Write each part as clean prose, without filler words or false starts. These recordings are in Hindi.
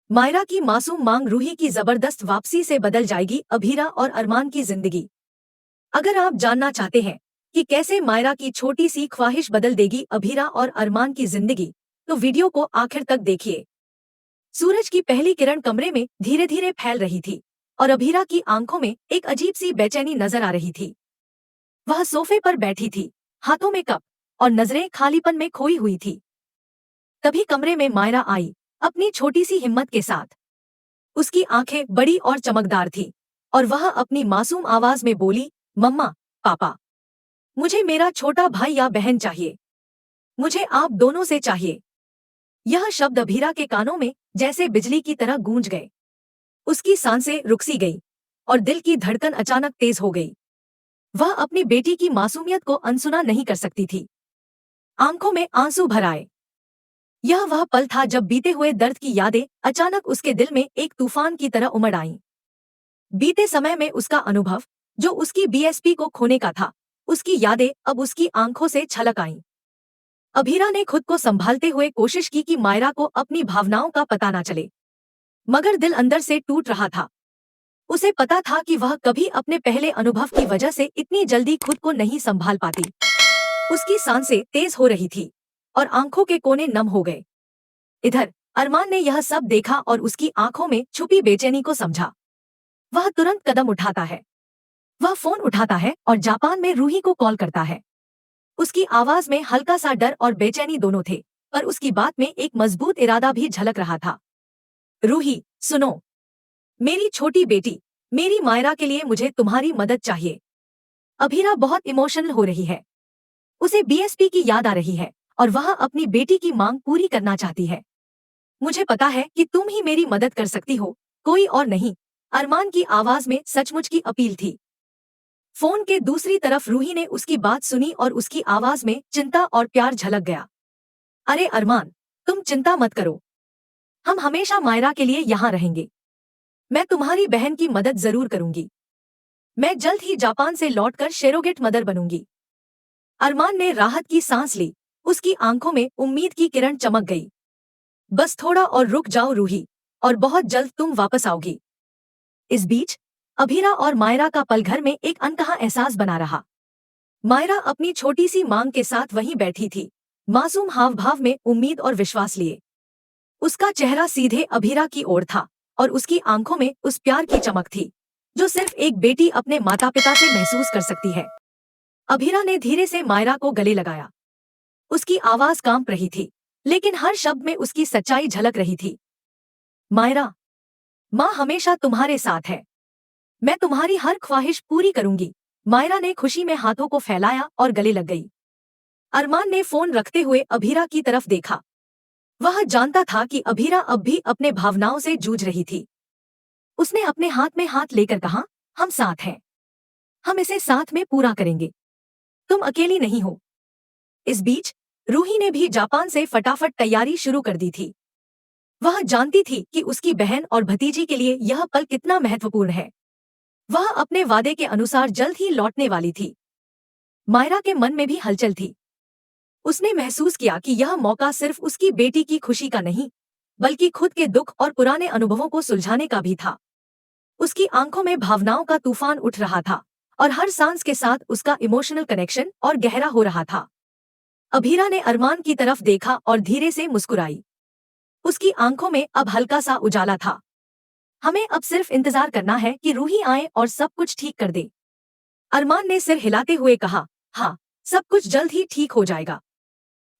मायरा की मासूम मांग रूही की जबरदस्त वापसी से बदल जाएगी अभीरा और अरमान की जिंदगी। अगर आप जानना चाहते हैं कि कैसे मायरा की छोटी सी ख्वाहिश बदल देगी अभीरा और अरमान की जिंदगी, तो वीडियो को आखिर तक देखिए। सूरज की पहली किरण कमरे में धीरे धीरे फैल रही थी और अभीरा की आंखों में एक अजीब सी बेचैनी नजर आ रही थी। वह सोफे पर बैठी थी, हाथों में कप और नजरें खालीपन में खोई हुई थी। तभी कमरे में मायरा आई, अपनी छोटी सी हिम्मत के साथ। उसकी आंखें बड़ी और चमकदार थी और वह अपनी मासूम आवाज में बोली, मम्मा, पापा, मुझे मेरा छोटा भाई या बहन चाहिए। मुझे आप दोनों से चाहिए। यह शब्द अभीरा के कानों में जैसे बिजली की तरह गूंज गए। उसकी सांसें रुक सी गई और दिल की धड़कन अचानक तेज हो गई। वह अपनी बेटी की मासूमियत को अनसुना नहीं कर सकती थी। आंखों में आंसू भर आए। यह वह पल था जब बीते हुए दर्द की यादें अचानक उसके दिल में एक तूफान की तरह उमड़ आईं। बीते समय में उसका अनुभव, जो उसकी बीएसपी को खोने का था, उसकी यादें अब उसकी आंखों से छलक आईं। अभीरा ने खुद को संभालते हुए कोशिश की कि मायरा को अपनी भावनाओं का पता न चले, मगर दिल अंदर से टूट रहा था। उसे पता था कि वह कभी अपने पहले अनुभव की वजह से इतनी जल्दी खुद को नहीं संभाल पाती। उसकी सांसें तेज हो रही थी और आंखों के कोने नम हो गए। इधर अरमान ने यह सब देखा और उसकी आंखों में छुपी बेचैनी को समझा। वह तुरंत कदम उठाता है। वह फोन उठाता है और जापान में रूही को कॉल करता है। उसकी आवाज में हल्का सा डर और बेचैनी दोनों थे, पर उसकी बात में एक मजबूत इरादा भी झलक रहा था। रूही, सुनो, मेरी छोटी बेटी, मेरी मायरा के लिए मुझे तुम्हारी मदद चाहिए। अभीरा बहुत इमोशनल हो रही है। उसे बीएसपी की याद आ रही है और वह अपनी बेटी की मांग पूरी करना चाहती है। मुझे पता है कि तुम ही मेरी मदद कर सकती हो, कोई और नहीं। अरमान की आवाज में सचमुच की अपील थी। फोन के दूसरी तरफ रूही ने उसकी बात सुनी और उसकी आवाज में चिंता और प्यार झलक गया। अरे अरमान, तुम चिंता मत करो। हम हमेशा मायरा के लिए यहाँ रहेंगे। मैं तुम्हारी बहन की मदद जरूर करूंगी। मैं जल्द ही जापान से लौटकर शेरोगेट मदर बनूंगी। अरमान ने राहत की सांस ली। उसकी आंखों में उम्मीद की किरण चमक गई। बस थोड़ा और रुक जाओ रूही, और बहुत जल्द तुम वापस आओगी। इस बीच अभीरा और मायरा का पल घर में एक अनकहा एहसास बना रहा। मायरा अपनी छोटी सी मांग के साथ वहीं बैठी थी, मासूम हाव भाव में उम्मीद और विश्वास लिए। उसका चेहरा सीधे अभीरा की ओर था और उसकी आंखों में उस प्यार की चमक थी जो सिर्फ एक बेटी अपने माता पिता से महसूस कर सकती है। अभीरा ने धीरे से मायरा को गले लगाया। उसकी आवाज कांप रही थी, लेकिन हर शब्द में उसकी सच्चाई झलक रही थी। मायरा, माँ हमेशा तुम्हारे साथ है। मैं तुम्हारी हर ख्वाहिश पूरी करूंगी। मायरा ने खुशी में हाथों को फैलाया और गले लग गई। अरमान ने फोन रखते हुए अभीरा की तरफ देखा। वह जानता था कि अभीरा अब भी अपने भावनाओं से जूझ रही थी। उसने अपने हाथ में हाथ लेकर कहा, हम साथ हैं। हम इसे साथ में पूरा करेंगे। तुम अकेली नहीं हो। इस बीच रूही ने भी जापान से फटाफट तैयारी शुरू कर दी थी। वह जानती थी कि उसकी बहन और भतीजी के लिए यह पल कितना महत्वपूर्ण है। वह अपने वादे के अनुसार जल्द ही लौटने वाली थी। मायरा के मन में भी हलचल थी। उसने महसूस किया कि यह मौका सिर्फ उसकी बेटी की खुशी का नहीं, बल्कि खुद के दुख और पुराने अनुभवों को सुलझाने का भी था। उसकी आंखों में भावनाओं का तूफान उठ रहा था और हर सांस के साथ उसका इमोशनल कनेक्शन और गहरा हो रहा था। अभीरा ने अरमान की तरफ देखा और धीरे से मुस्कुराई। उसकी आंखों में अब हल्का सा उजाला था। हमें अब सिर्फ इंतजार करना है कि रूही आए और सब कुछ ठीक कर दे। अरमान ने सिर हिलाते हुए कहा, हाँ, सब कुछ जल्द ही ठीक हो जाएगा।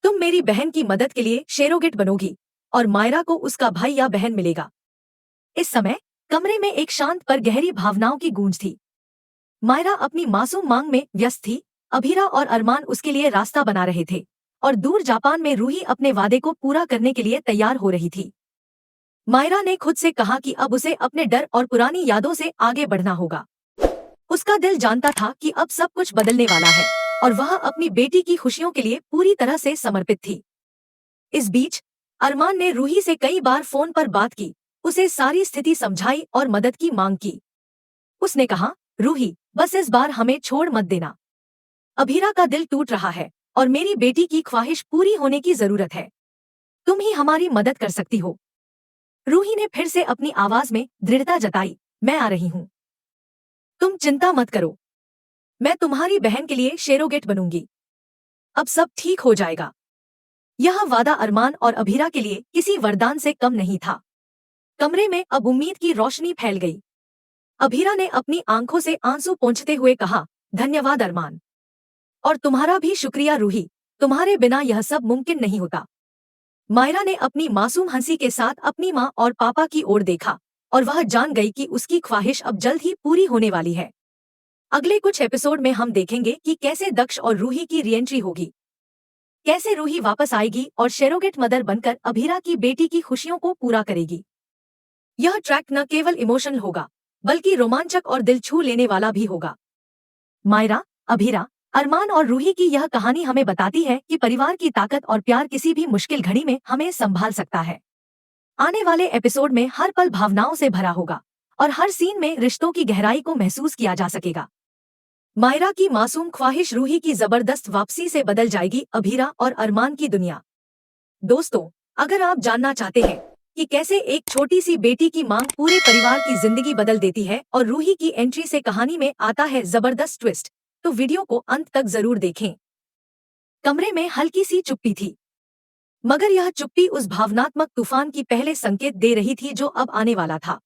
तुम मेरी बहन की मदद के लिए शेरोगेट बनोगी और मायरा को उसका भाई या बहन मिलेगा। इस समय कमरे में एक शांत पर गहरी भावनाओं की गूंज थी। मायरा अपनी मासूम मांग में व्यस्त थी। अभीरा और अरमान उसके लिए रास्ता बना रहे थे और दूर जापान में रूही अपने वादे को पूरा करने के लिए तैयार हो रही थी। मायरा ने खुद से कहा कि अब उसे अपने डर और पुरानी यादों से आगे बढ़ना होगा। उसका दिल जानता था कि अब सब कुछ बदलने वाला है और वह अपनी बेटी की खुशियों के लिए पूरी तरह से समर्पित थी। इस बीच अरमान ने रूही से कई बार फोन पर बात की, उसे सारी स्थिति समझाई और मदद की मांग की। उसने कहा, रूही, बस इस बार हमें छोड़ मत देना। अभीरा का दिल टूट रहा है और मेरी बेटी की ख्वाहिश पूरी होने की जरूरत है। तुम ही हमारी मदद कर सकती हो। रूही ने फिर से अपनी आवाज में दृढ़ता जताई, मैं आ रही हूँ। तुम चिंता मत करो, मैं तुम्हारी बहन के लिए शेरोगेट बनूंगी। अब सब ठीक हो जाएगा। यह वादा अरमान और अभीरा के लिए किसी वरदान से कम नहीं था। कमरे में अब उम्मीद की रोशनी फैल गई। अभीरा ने अपनी आंखों से आंसू पोंछते हुए कहा, धन्यवाद अरमान। और तुम्हारा भी शुक्रिया रूही, तुम्हारे बिना यह सब मुमकिन नहीं होता। मायरा ने अपनी मासूम हंसी के साथ अपनी माँ और पापा की ओर देखा और वह जान गई कि उसकी ख्वाहिश अब जल्द ही पूरी होने वाली है। अगले कुछ एपिसोड में हम देखेंगे कि कैसे दक्ष और रूही की रीएंट्री होगी, कैसे रूही वापस आएगी और शेरोगेट मदर बनकर अभीरा की बेटी की खुशियों को पूरा करेगी। यह ट्रैक न केवल इमोशनल होगा बल्कि रोमांचक और दिल छू लेने वाला भी होगा। मायरा, अभीरा, अरमान और रूही की यह कहानी हमें बताती है कि परिवार की ताकत और प्यार किसी भी मुश्किल घड़ी में हमें संभाल सकता है। आने वाले एपिसोड में हर पल भावनाओं से भरा होगा और हर सीन में रिश्तों की गहराई को महसूस किया जा सकेगा। मायरा की मासूम ख्वाहिश रूही की जबरदस्त वापसी से बदल जाएगी अभीरा और अरमान की दुनिया। दोस्तों, अगर आप जानना चाहते हैं कि कैसे एक छोटी सी बेटी की मांग पूरे परिवार की जिंदगी बदल देती है और रूही की एंट्री से कहानी में आता है जबरदस्त ट्विस्ट, तो वीडियो को अंत तक जरूर देखें। कमरे में हल्की सी चुप्पी थी, मगर यह चुप्पी उस भावनात्मक तूफान की पहले संकेत दे रही थी जो अब आने वाला था।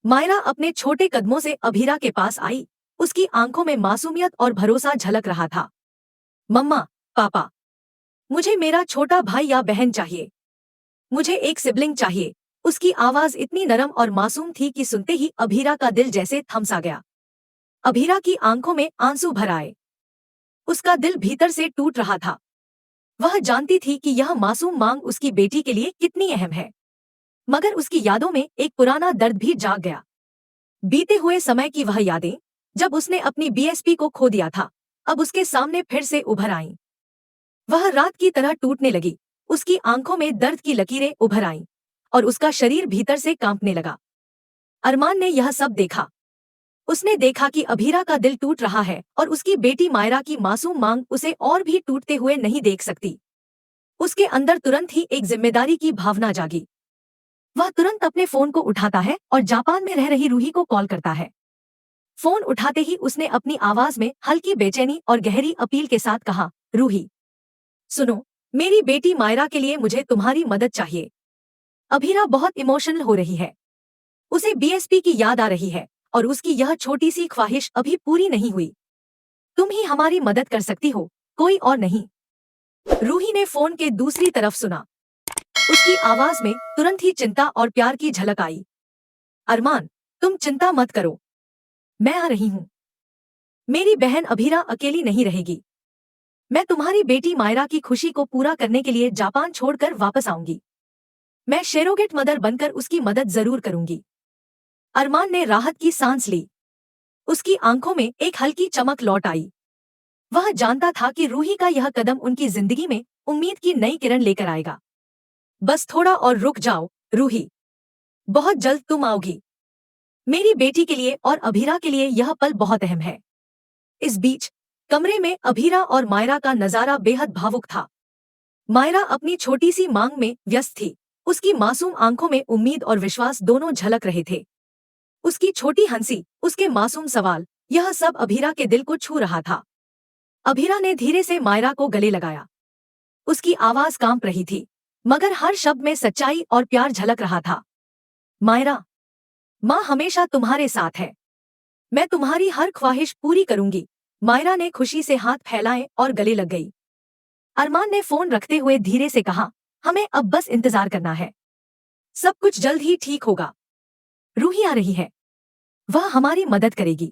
मायरा अपने छोटे कदमों से अभीरा के पास आई, उसकी आंखों में मासूमियत और भरोसा झलक रहा था। मम्मा, पापा, मुझे मेरा छोटा भाई या बहन चाहिए। मुझे एक सिबलिंग चाहिए। उसकी आवाज इतनी नरम और मासूम थी कि सुनते ही अभीरा का दिल जैसे थमसा गया। अभीरा की आंखों में आंसू भर आए। उसका दिल भीतर से टूट रहा था। वह जानती थी कि यह मासूम मांग उसकी बेटी के लिए कितनी अहम है, मगर उसकी यादों में एक पुराना दर्द भी जाग गया। बीते हुए समय की वह यादें, जब उसने अपनी बीएसपी को खो दिया था, अब उसके सामने फिर से उभर आईं। वह रात की तरह टूटने लगी, उसकी आंखों में दर्द की लकीरें उभर आईं और उसका शरीर भीतर से कांपने लगा। अरमान ने यह सब देखा। उसने देखा कि अभीरा का दिल टूट रहा है और उसकी बेटी मायरा की मासूम मांग उसे और भी टूटते हुए नहीं देख सकती। उसके अंदर तुरंत ही एक जिम्मेदारी की भावना जागी। वह तुरंत अपने फोन को उठाता है और जापान में रह रही रूही को कॉल करता है। फोन उठाते ही उसने अपनी आवाज में हल्की बेचैनी और गहरी अपील के साथ कहा, रूही, सुनो, मेरी बेटी मायरा के लिए मुझे तुम्हारी मदद चाहिए। अभीरा बहुत इमोशनल हो रही है। उसे बीएसपी की याद आ रही है और उसकी यह छोटी सी ख्वाहिश अभी पूरी नहीं हुई। तुम ही हमारी मदद कर सकती हो, कोई और नहीं। रूही ने फोन के दूसरी तरफ सुना। उसकी आवाज में तुरंत ही चिंता और प्यार की झलक आई। अरमान, तुम चिंता मत करो, मैं आ रही हूँ। मेरी बहन अभीरा अकेली नहीं रहेगी। मैं तुम्हारी बेटी मायरा की खुशी को पूरा करने के लिए जापान छोड़कर वापस आऊंगी। मैं शेरोगेट मदर बनकर उसकी मदद जरूर करूंगी। अरमान ने राहत की सांस ली। उसकी आंखों में एक हल्की चमक लौट आई। वह जानता था कि रूही का यह कदम उनकी जिंदगी में उम्मीद की नई किरण लेकर आएगा। बस थोड़ा और रुक जाओ, रूही। बहुत जल्द तुम आओगी। मेरी बेटी के लिए और अभीरा के लिए यह पल बहुत अहम है। इस बीच कमरे में अभीरा और मायरा का नजारा बेहद भावुक था। मायरा अपनी छोटी सी मांग में व्यस्त थी। उसकी मासूम आंखों में उम्मीद और विश्वास दोनों झलक रहे थे। उसकी छोटी हंसी, उसके मासूम सवाल, यह सब अभीरा के दिल को छू रहा था। अभीरा ने धीरे से मायरा को गले लगाया। उसकी आवाज कांप रही थी, मगर हर शब्द में सच्चाई और प्यार झलक रहा था। मायरा, माँ हमेशा तुम्हारे साथ है। मैं तुम्हारी हर ख्वाहिश पूरी करूंगी। मायरा ने खुशी से हाथ फैलाए और गले लग गई। अरमान ने फोन रखते हुए धीरे से कहा, हमें अब बस इंतजार करना है। सब कुछ जल्द ही ठीक होगा। रूही आ रही है। वह हमारी मदद करेगी।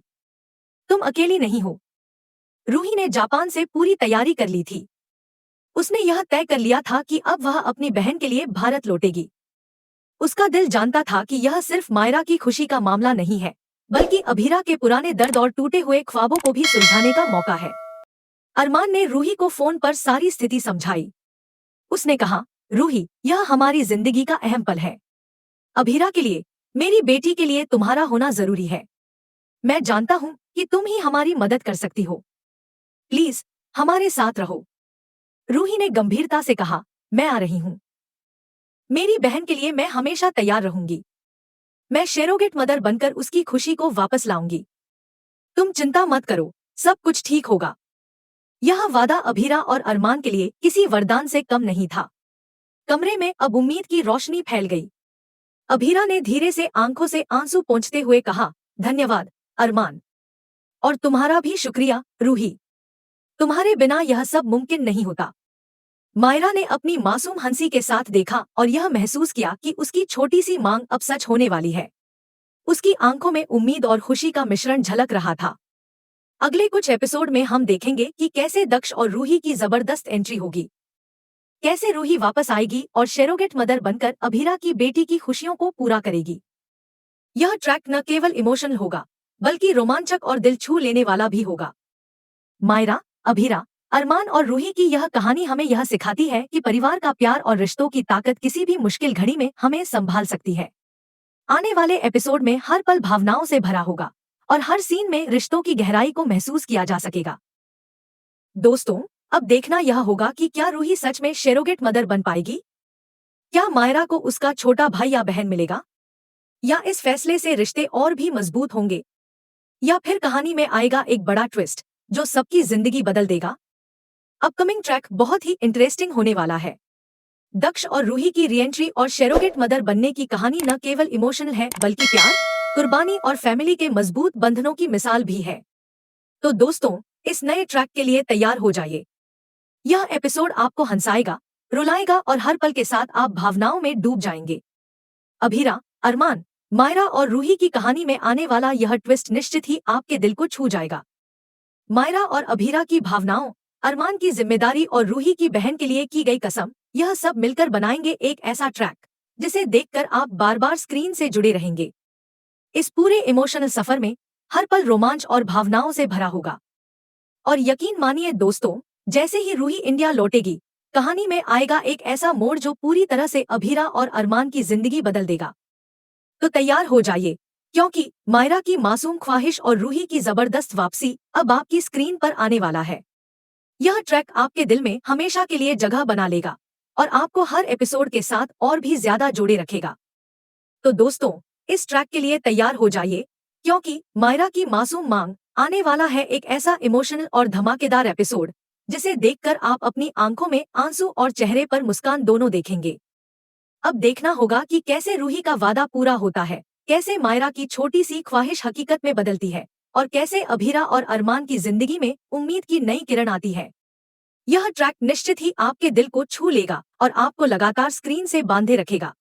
तुम अकेली नहीं हो। रूही ने जापान से पूरी तैयारी कर ली थी। उसने यह तय कर लिया था कि अब वह अपनी बहन के लिए भारत लौटेगी। उसका दिल जानता था कि यह सिर्फ मायरा की खुशी का मामला नहीं है, बल्कि अभीरा के पुराने दर्द और टूटे हुए ख्वाबों को भी सुलझाने का मौका है। अरमान ने रूही को फोन पर सारी स्थिति समझाई। उसने कहा, रूही, यह हमारी जिंदगी का अहम पल है। अभीरा के लिए, मेरी बेटी के लिए तुम्हारा होना जरूरी है। मैं जानता हूँ कि तुम ही हमारी मदद कर सकती हो। प्लीज हमारे साथ रहो। रूही ने गंभीरता से कहा, मैं आ रही हूँ। मेरी बहन के लिए मैं हमेशा तैयार रहूंगी। मैं शेरोगेट मदर बनकर उसकी खुशी को वापस लाऊंगी। तुम चिंता मत करो, सब कुछ ठीक होगा। यह वादा अभीरा और अरमान के लिए किसी वरदान से कम नहीं था। कमरे में अब उम्मीद की रोशनी फैल गई। अभीरा ने धीरे से आंखों से आंसू पोंछते हुए कहा, धन्यवाद अरमान, और तुम्हारा भी शुक्रिया रूही। तुम्हारे बिना यह सब मुमकिन नहीं होता। मायरा ने अपनी मासूम हंसी के साथ देखा और यह महसूस किया कि उसकी छोटी सी मांग अब सच होने वाली है। उसकी आंखों में उम्मीद और खुशी का मिश्रण झलक रहा था। अगले कुछ एपिसोड में हम देखेंगे कि कैसे दक्ष और रूही की जबरदस्त एंट्री होगी, कैसे रूही वापस आएगी और शेरोगेट मदर बनकर अभीरा की बेटी की खुशियों को पूरा करेगी। यह ट्रैक न केवल इमोशनल होगा बल्कि रोमांचक और दिल छू लेने वाला भी होगा। मायरा, अभीरा, अरमान और रूही की यह कहानी हमें यह सिखाती है कि परिवार का प्यार और रिश्तों की ताकत किसी भी मुश्किल घड़ी में हमें संभाल सकती है। आने वाले एपिसोड में हर पल भावनाओं से भरा होगा और हर सीन में रिश्तों की गहराई को महसूस किया जा सकेगा। दोस्तों, अब देखना यह होगा कि क्या रूही सच में शेरोगेट मदर बन पाएगी? क्या मायरा को उसका छोटा भाई या बहन मिलेगा? या इस फैसले से रिश्ते और भी मजबूत होंगे? या फिर कहानी में आएगा एक बड़ा ट्विस्ट जो सबकी जिंदगी बदल देगा? अपकमिंग ट्रैक बहुत ही इंटरेस्टिंग होने वाला है। दक्ष और रूही की रीएंट्री और शेरोगेट मदर बनने की कहानी न केवल इमोशनल है बल्कि प्यार, कुर्बानी और फैमिली के मजबूत बंधनों की मिसाल भी है। तो दोस्तों, इस नए ट्रैक के लिए तैयार हो जाइए। यह एपिसोड आपको हंसाएगा, रुलाएगा और हर पल के साथ आप भावनाओं में डूब जाएंगे। अभीरा, अरमान, मायरा और रूही की कहानी में आने वाला यह ट्विस्ट निश्चित ही आपके दिल को छू जाएगा। मायरा और अभीरा की भावनाओं, अरमान की जिम्मेदारी और रूही की बहन के लिए की गई कसम, यह सब मिलकर बनाएंगे एक ऐसा ट्रैक जिसे देखकर आप बार बार स्क्रीन से जुड़े रहेंगे। इस पूरे इमोशनल सफर में हर पल रोमांच और भावनाओं से भरा होगा। और यकीन मानिए दोस्तों, जैसे ही रूही इंडिया लौटेगी, कहानी में आएगा एक ऐसा मोड़ जो पूरी तरह से अभीरा और अरमान की जिंदगी बदल देगा। तो तैयार हो जाइए, क्योंकि मायरा की मासूम ख्वाहिश और रूही की जबरदस्त वापसी अब आपकी स्क्रीन पर आने वाला है। यह ट्रैक आपके दिल में हमेशा के लिए जगह बना लेगा और आपको हर एपिसोड के साथ और भी ज्यादा जोड़े रखेगा। तो दोस्तों, इस ट्रैक के लिए तैयार हो जाइए, क्योंकि मायरा की मासूम मांग आने वाला है एक ऐसा इमोशनल और धमाकेदार एपिसोड जिसे देखकर आप अपनी आंखों में आंसू और चेहरे पर मुस्कान दोनों देखेंगे। अब देखना होगा कि कैसे रूही का वादा पूरा होता है, कैसे मायरा की छोटी सी ख्वाहिश हकीकत में बदलती है और कैसे अभीरा और अरमान की जिंदगी में उम्मीद की नई किरण आती है। यह ट्रैक निश्चित ही आपके दिल को छू लेगा और आपको लगातार स्क्रीन से बांधे रखेगा।